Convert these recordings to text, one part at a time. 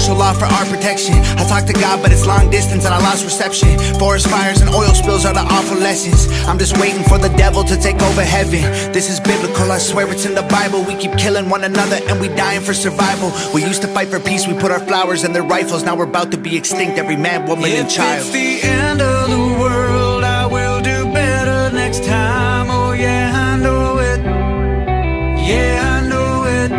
martial law for our protection. I talk to God, but it's long distance and I lost reception. Forest fires and oil spills are the awful lessons. I'm just waiting for the devil to take over heaven. This is biblical, I swear it's in the Bible. We keep killing one another and we dying for survival. We used to fight for peace, we put our flowers in their rifles. Now we're about to be extinct, every man, woman, and child. If it's the end of the world, I will do better next time. Oh yeah, I know it. Yeah, I know it.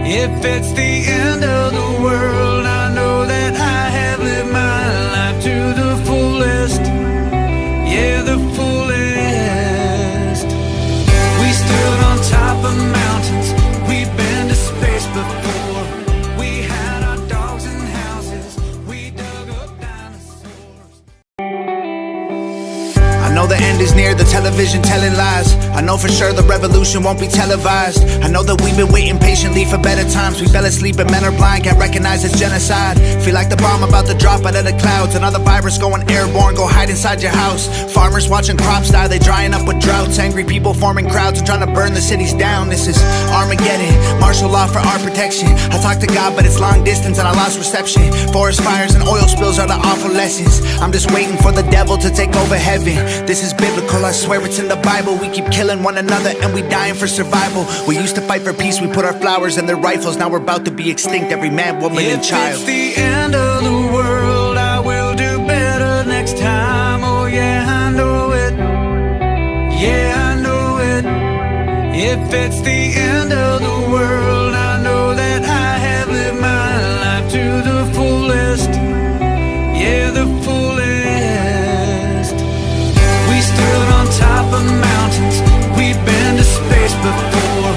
If it's the end of the world, I know that I have lived my life to the fullest. Yeah, the fullest. We stood on top of mountains, we've been to space before. We had our dogs and houses, we dug up dinosaurs. I know the end is near, the television telling lies. I know for sure the revolution won't be televised. I know that we've been waiting patiently for better times. We fell asleep and men are blind, can't recognize it's genocide. Feel like the bomb about to drop out of the clouds. Another virus going airborne, go hide inside your house. Farmers watching crops die, they drying up with droughts. Angry people forming crowds and trying to burn the cities down. This is Armageddon, martial law for our protection. I talk to God, but it's long distance and I lost reception. Forest fires and oil spills are the awful lessons. I'm just waiting for the devil to take over heaven. This is biblical, I swear it's in the Bible. We keep killing one another and we dying for survival. We used to fight for peace, we put our flowers in their rifles. Now we're about to be extinct, every man, woman, and child. If it's the end of the world, I will do better next time. Oh yeah, I know it. Yeah, I know it. If it's the end of the world, I know that I have lived my life to the fullest. Yeah, the fullest. We stood on top of mountains, we've been to space before.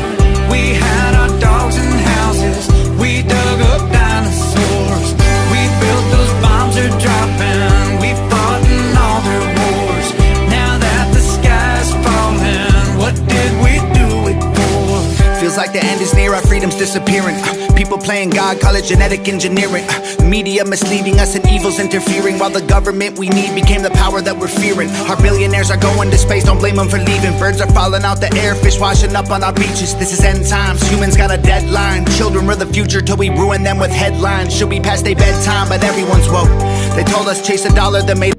We had our dogs and houses, we dug up dinosaurs. We built those bombs are dropping, we fought in all their wars. Now that the sky's falling, what did we do it for? Feels like the end is near, our freedom's disappearing. People playing God, call it genetic engineering. The media misleading us and evil's interfering, while the government we need became the power that we're fearing. Our billionaires are going to space, don't blame them for leaving. Birds are falling out the air, fish washing up on our beaches. This is end times, humans got a deadline. Children are the future till we ruin them with headlines. Should be past their bedtime, but everyone's woke. They told us chase a dollar that made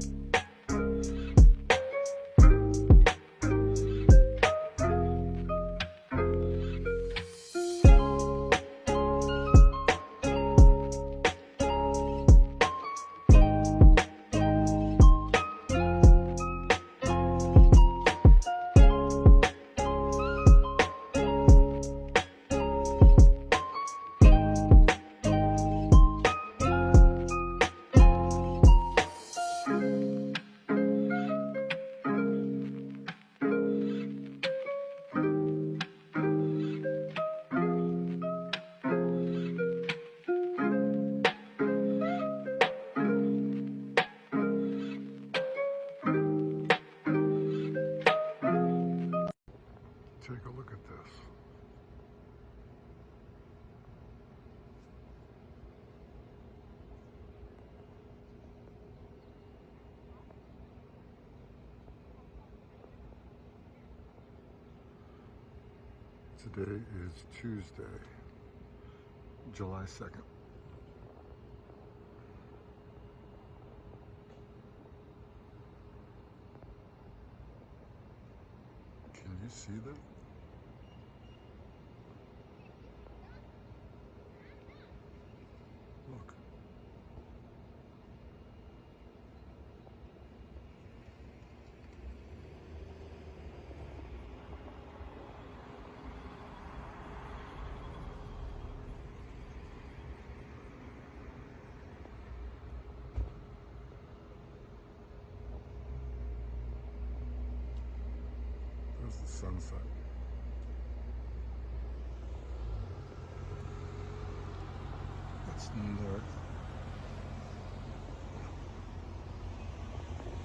Take a look at this. Today is Tuesday, July 2nd. Can you see that? Look. There's the sunset. That's north.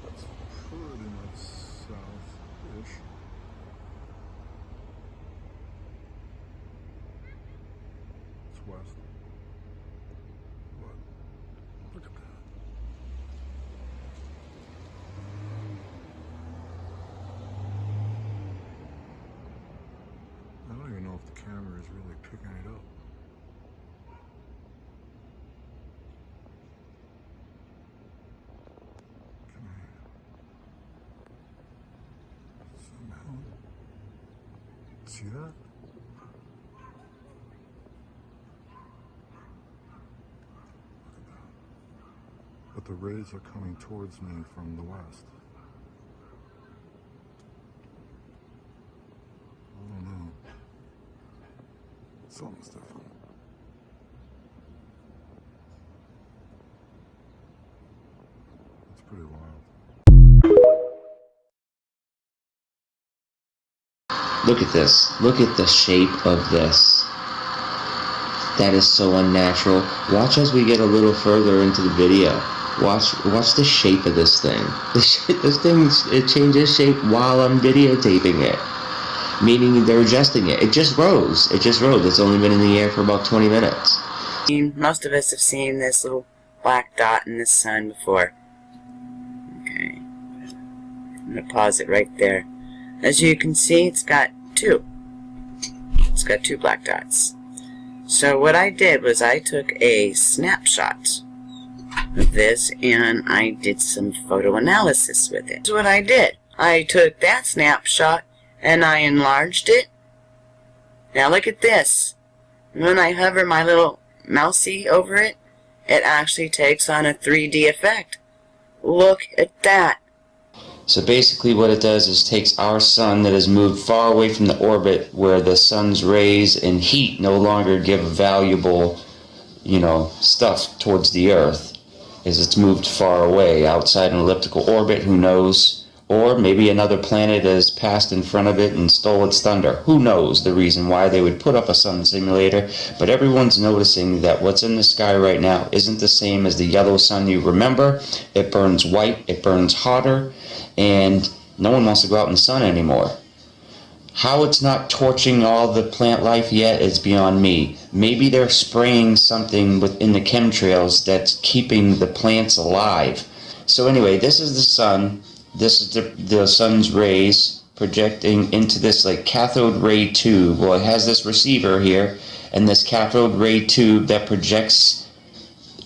That's pretty much south-ish. It's west. But look at that. I don't even know if the camera is really picking it up. See that? But the rays are coming towards me from the west. I don't know. Something's different. It's pretty wild. Look at this. Look at the shape of this. That is so unnatural. Watch as we get a little further into the video. Watch the shape of this thing. This thing, it changes shape while I'm videotaping it. Meaning they're adjusting it. It just rose. It just rose. It's only been in the air for about 20 minutes. Most of us have seen this little black dot in the sun before. Okay. I'm going to pause it right there. As you can see, it's got two. It's got two black dots. So what I did was I took a snapshot of this and I did some photo analysis with it. That's what I did. I took that snapshot and I enlarged it. Now look at this. When I hover my little mousey over it, it actually takes on a 3D effect. Look at that. So basically what it does is takes our sun that has moved far away from the orbit where the sun's rays and heat no longer give valuable, stuff towards the Earth, as it's moved far away outside an elliptical orbit, who knows? Or maybe another planet has passed in front of it and stole its thunder. Who knows the reason why they would put up a sun simulator, but everyone's noticing that what's in the sky right now isn't the same as the yellow sun you remember. It burns white, it burns hotter, and no one wants to go out in the sun anymore. How it's not torching all the plant life yet is beyond me. Maybe they're spraying something within the chemtrails that's keeping the plants alive. So anyway, this is the sun. This is the sun's rays projecting into this like cathode ray tube. Well, it has this receiver here, and this cathode ray tube that projects,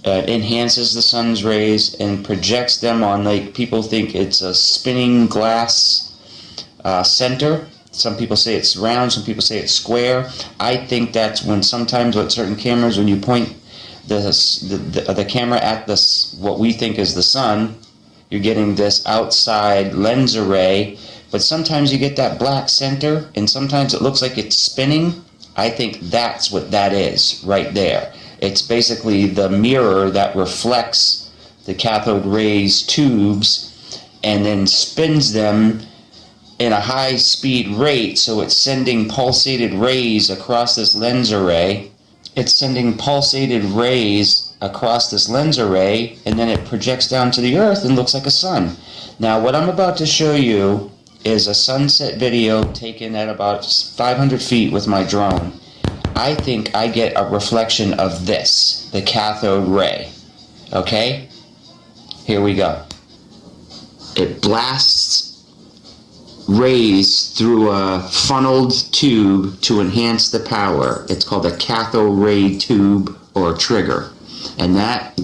enhances the sun's rays and projects them on, like, people think it's a spinning glass center. Some people say it's round, some people say it's square. I think that's when sometimes with certain cameras, when you point the camera at this, what we think is the sun, you're getting this outside lens array, but sometimes you get that black center, and sometimes it looks like it's spinning. I think that's what that is right there. It's basically the mirror that reflects the cathode rays tubes and then spins them in a high speed rate, so it's sending pulsated rays across this lens array. It's sending pulsated rays across this lens array, and then it projects down to the Earth and looks like a sun. Now what I'm about to show you is a sunset video taken at about 500 feet with my drone. I think I get a reflection of this, the cathode ray. Okay? Here we go. It blasts rays through a funneled tube to enhance the power. It's called a cathode ray tube or trigger. And that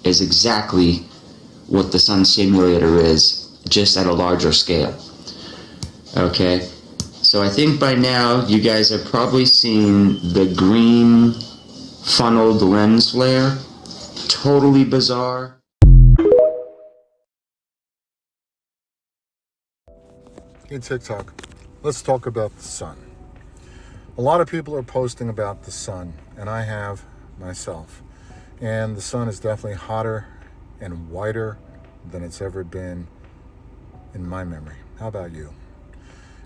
is exactly what the sun simulator is, just at a larger scale. Okay, so I think by now you guys have probably seen the green funneled lens flare. Totally bizarre. Hey TikTok, let's talk about the sun. A lot of people are posting about the sun, and I have myself. And the sun is definitely hotter and whiter than it's ever been in my memory. How about you?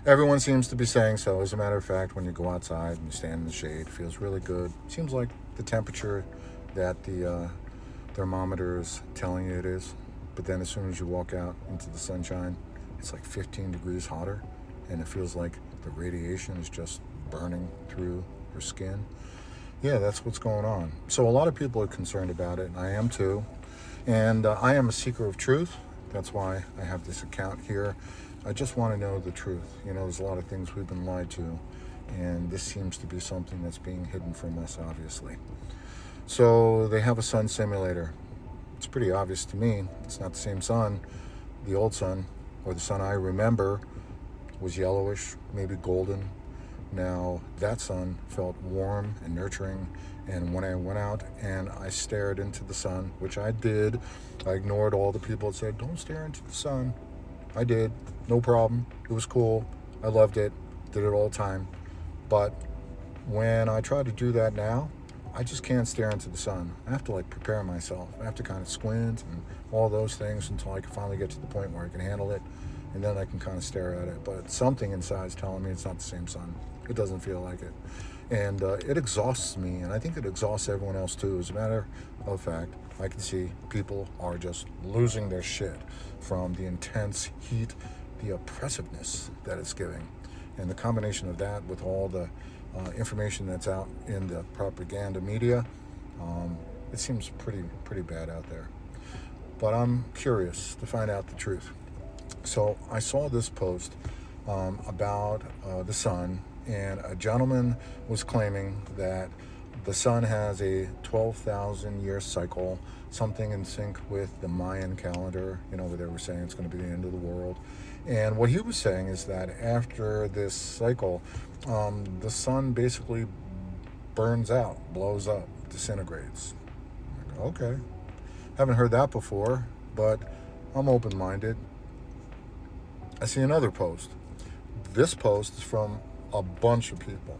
Everyone seems to be saying so. As a matter of fact, when you go outside and you stand in the shade, it feels really good. Seems like the temperature that the thermometer is telling you it is. But then as soon as you walk out into the sunshine, it's like 15 degrees hotter, and it feels like the radiation is just burning through your skin. Yeah, that's what's going on. So a lot of people are concerned about it, and I am too. And I am a seeker of truth. That's why I have this account here. I just want to know the truth. There's a lot of things we've been lied to, and this seems to be something that's being hidden from us, obviously. So they have a sun simulator. It's pretty obvious to me. It's not the same sun. The old sun, or the sun I remember, was yellowish, maybe golden. Now, that sun felt warm and nurturing, and when I went out and I stared into the sun, which I did, I ignored all the people that said, don't stare into the sun. I did, no problem. It was cool. I loved it, did it all the time. But when I try to do that now, I just can't stare into the sun. I have to like prepare myself. I have to kind of squint and all those things until I can finally get to the point where I can handle it, and then I can kind of stare at it. But something inside is telling me it's not the same sun. It doesn't feel like it. And it exhausts me, and I think it exhausts everyone else too. As a matter of fact, I can see people are just losing their shit from the intense heat, the oppressiveness that it's giving. And the combination of that with all the information that's out in the propaganda media, it seems pretty bad out there. But I'm curious to find out the truth. So I saw this post about the sun, and a gentleman was claiming that the sun has a 12,000 year cycle, something in sync with the Mayan calendar, where they were saying it's going to be the end of the world. And what he was saying is that after this cycle, the sun basically burns out, blows up, disintegrates. I'm like, okay. Haven't heard that before, but I'm open-minded. I see another post. This post is from a bunch of people.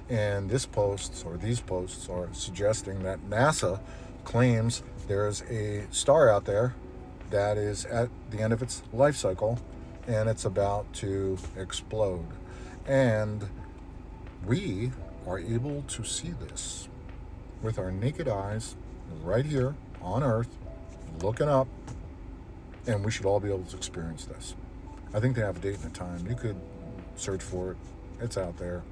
And these posts are suggesting that NASA claims there's a star out there that is at the end of its life cycle and it's about to explode. And we are able to see this with our naked eyes right here on Earth, looking up, and we should all be able to experience this. I think they have a date and a time. You could search for it. It's out there.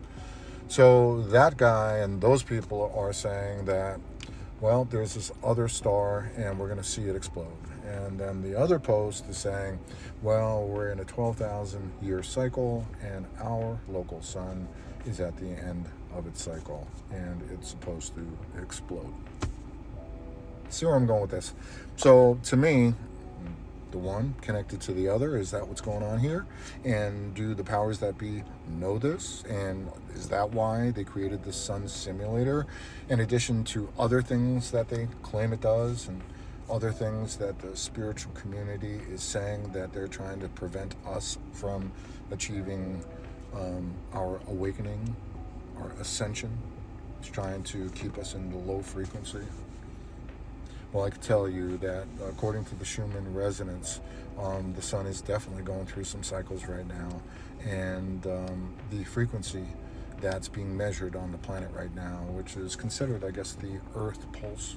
So that guy and those people are saying that, well, there's this other star and we're going to see it explode. And then the other post is saying, well, we're in a 12,000 year cycle and our local sun is at the end of its cycle and it's supposed to explode. See where I'm going with this? So to me, the one connected to the other, is that what's going on here? And do the powers that be know this? And is that why they created the sun simulator, in addition to other things that they claim it does, and other things that the spiritual community is saying that they're trying to prevent us from achieving our awakening, our ascension? It's trying to keep us in the low frequency. Well, I can tell you that according to the Schumann resonance, the sun is definitely going through some cycles right now, and the frequency that's being measured on the planet right now, which is considered, I guess, the Earth pulse,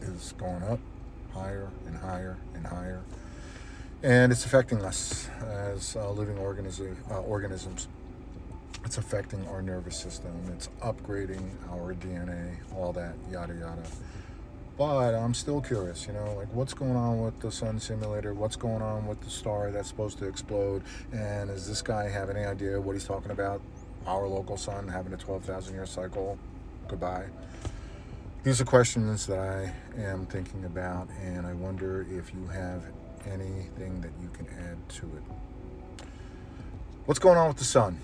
is going up higher and higher and higher, and it's affecting us as living organisms. It's affecting our nervous system. It's upgrading our DNA, all that, yada yada. But I'm still curious, like what's going on with the sun simulator? What's going on with the star that's supposed to explode? And does this guy have any idea what he's talking about? Our local sun having a 12,000 year cycle? Goodbye. These are questions that I am thinking about, and I wonder if you have anything that you can add to it. What's going on with the sun?